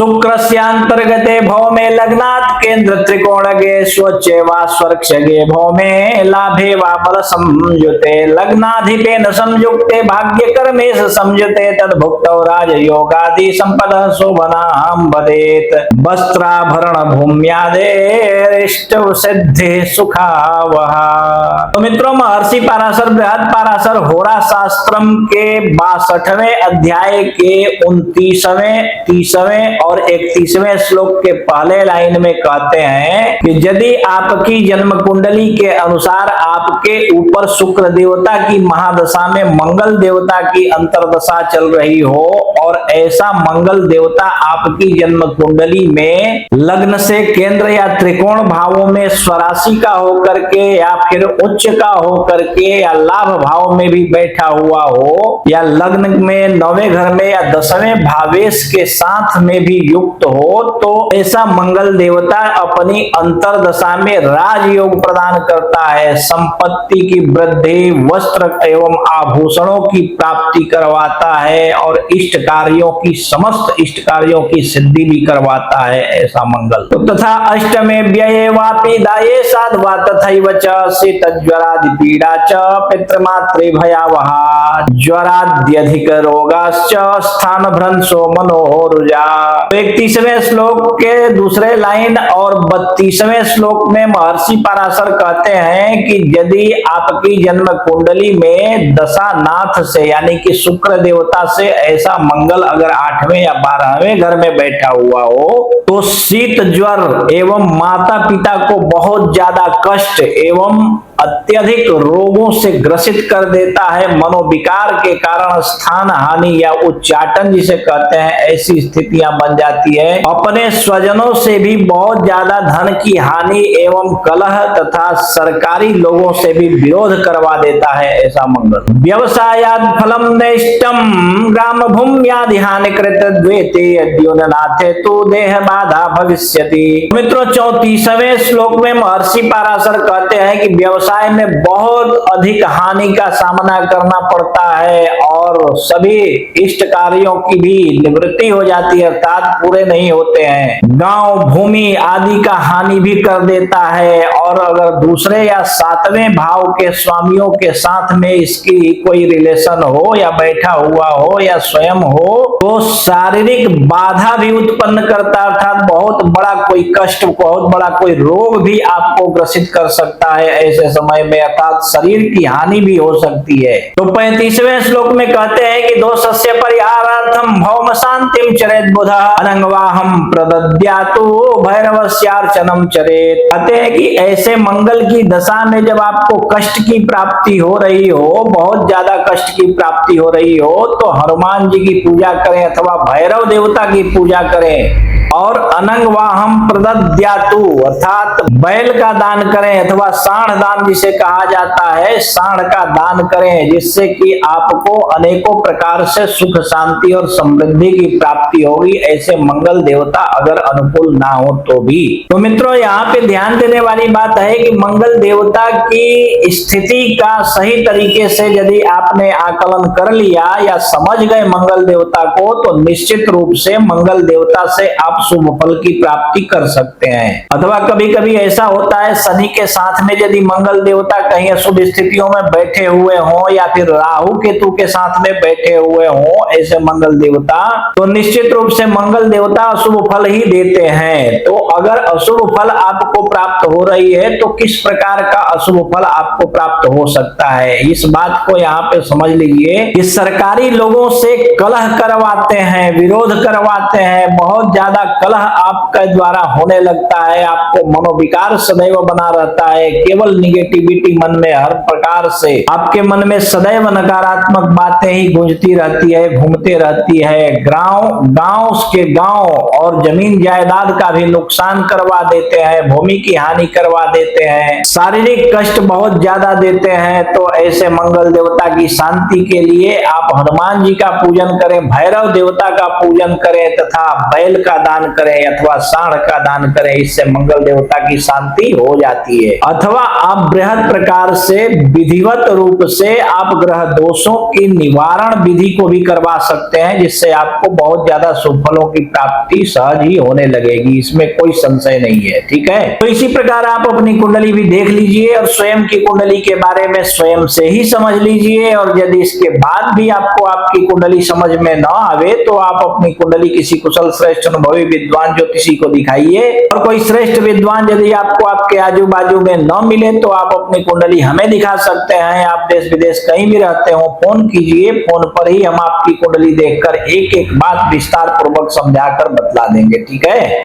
शुक्रस्यांतर्गते भौमे लग्नात् केंद्र त्रिकोणगे स्वच्छे वा स्वर्क्षगे भौमे लाभे वा बल संयुते लग्नाधिपेन संयुक्ते भाग्य कर्मेश संयुते तद्भुक्तौ राजयोगादि संपदः शोभनां वदेत् वस्त्राभरण भूम्यादेष्ट सिद्धि सुखावह। तो मित्रों, महर्षि पराशर बृहद पराशर होरा शास्त्रम के 62वें अध्याय के 29वें, 30वें और 31वें श्लोक के पहले लाइन में कहते हैं कि यदि आपकी जन्म कुंडली के अनुसार आपके ऊपर शुक्र देवता की महादशा में मंगल देवता की अंतर्दशा चल रही हो और ऐसा मंगल देवता आपकी जन्म कुंडली में लग्न से केंद्र या त्रिकोण भावों में स्वराशि का होकर के या फिर उच्च का होकर के या लाभ भाव में भी बैठा हुआ हो या लग्न में 9वें घर में या 10वें भावेश के साथ में भी युक्त हो, तो ऐसा मंगल देवता अपनी अंतर्दशा में राजयोग प्रदान करता है, संपत्ति की वृद्धि, वस्त्र एवं आभूषणों की प्राप्ति करवाता है और इष्ट कार्यों की समस्त इष्ट कार्यों की सिद्धि भी करवाता है ऐसा मंगल। तो तथा अष्टमे व्यये वापि दाये साधवा तथैव च शीतज्वरादि पीड़ा च पितृमात्रे भयावहा ज्वराद्यधिक रोगाश्च स्थान भ्रंशो मनोरुजा। 31वें श्लोक के दूसरे लाइन और 32वें श्लोक में महर्षि पराशर कहते हैं कि यदि आपकी जन्म कुंडली में दशा नाथ से यानी कि शुक्र देवता से ऐसा मंगल अगर 8वें या 12वें घर में बैठा हुआ हो तो शीत ज्वर एवं माता पिता को बहुत ज्यादा कष्ट एवं अत्यधिक रोगों से ग्रसित कर देता है। मनोविकार के कारण स्थान हानि या उच्चाटन जिसे कहते हैं ऐसी स्थितियां बन जाती है। अपने स्वजनों से भी बहुत ज्यादा धन की हानि एवं कलह तथा सरकारी लोगों से भी विरोध करवा देता है ऐसा मंगल। व्यवसायाद फलम नैष्टम ग्राम भूम्यादि हानिकृत द्वेते यद्योननाथे तो देह बाधा भविष्यति। मित्रों, 34वें श्लोक में महर्षि पराशर कहते हैं कि व्यवसाय में बहुत अधिक हानि का सामना करना पड़ता है और सभी इष्ट कार्यों की भी निवृत्ति हो जाती है अर्थात पूरे नहीं होते हैं। गांव भूमि आदि का हानि भी कर देता है और अगर दूसरे या 7वें भाव के स्वामियों के साथ में इसकी कोई रिलेशन हो या बैठा हुआ हो या स्वयं हो तो शारीरिक बाधा भी उत्पन्न करता अर्थात बहुत बड़ा कोई कष्ट, बहुत बड़ा कोई रोग भी आपको ग्रसित कर सकता है ऐसे समय में अर्थात शरीर की हानि भी हो सकती है। तो 35वें श्लोक में कहते हैं कि दोषस्य परिहारार्थम भौम शांतिम चरेत बुधः अनंगवाहम प्रदद्यातु भैरवस्यार्चनम चरेत। कहते हैं कि ऐसे मंगल की दशा में जब आपको कष्ट की प्राप्ति हो रही हो, बहुत ज्यादा कष्ट की प्राप्ति हो रही हो तो हनुमान जी की पूजा करें अथवा भैरव देवता की पूजा करें और अनंगवाहम प्रदद्यातु अर्थात बैल का दान करें अथवा साढ़ दान जिसे कहा जाता है, साढ़ का दान करें जिससे कि आपको अनेकों प्रकार से सुख शांति और समृद्धि की प्राप्ति होगी ऐसे मंगल देवता अगर अनुकूल ना हो तो भी। तो मित्रों, यहाँ पे ध्यान देने वाली बात है कि मंगल देवता की स्थिति का सही तरीके से यदि आपने आकलन कर लिया या समझ गए मंगल देवता को तो निश्चित रूप से मंगल देवता से आप शुभ फल की प्राप्ति कर सकते हैं। अथवा कभी कभी ऐसा होता है शनि के साथ में यदि मंगल देवता कहीं अशुभ स्थितियों में बैठे हुए हों या फिर राहु केतु के साथ में बैठे हुए हों ऐसे मंगल देवता तो निश्चित रूप से मंगल देवता अशुभ फल ही देते हैं। तो अगर अशुभ फल आपको प्राप्त हो रही है तो किस प्रकार का अशुभ फल आपको प्राप्त हो सकता है इस बात को यहाँ पे समझ लीजिए कि सरकारी लोगों से कलह करवाते हैं, विरोध करवाते हैं, बहुत ज्यादा कलह आपके द्वारा होने लगता है, आपको मनोविकार सदैव बना रहता है, केवल निगेटिविटी मन में हर प्रकार से आपके मन में सदैव नकारात्मक बातें ही गूंजती रहती है, घूमती रहती है। गांव के गांव और जमीन जायदाद का भी नुकसान करवा देते हैं, भूमि की हानि करवा देते हैं, शारीरिक कष्ट बहुत ज्यादा देते हैं। तो ऐसे मंगल देवता की शांति के लिए आप हनुमान जी का पूजन करें, भैरव देवता का पूजन करें तथा बैल का दान दान करें अथवा सांड का दान करें, इससे मंगल देवता की शांति हो जाती है। अथवा आप बृहद प्रकार से विधिवत रूप से आप ग्रह दोषों की निवारण विधि को भी करवा सकते हैं, जिससे आपको बहुत ज्यादा शुभ फलों की प्राप्ति सहज ही होने लगेगी, इसमें कोई संशय नहीं है। ठीक है, तो इसी प्रकार आप अपनी कुंडली भी देख लीजिए और स्वयं की कुंडली के बारे में स्वयं से ही समझ लीजिए। और यदि इसके बाद भी आपको आपकी कुंडली समझ में न आवे तो आप अपनी कुंडली किसी कुशल श्रेष्ठ अनुभवी विद्वान ज्योतिषी को दिखाइए। और कोई श्रेष्ठ विद्वान यदि आपको आपके आजू बाजू में न मिले तो आप अपनी कुंडली हमें दिखा सकते हैं। आप देश विदेश कहीं भी रहते हो, फोन कीजिए, फोन पर ही हम आपकी कुंडली देखकर एक एक बात विस्तार पूर्वक समझाकर बतला देंगे। ठीक है।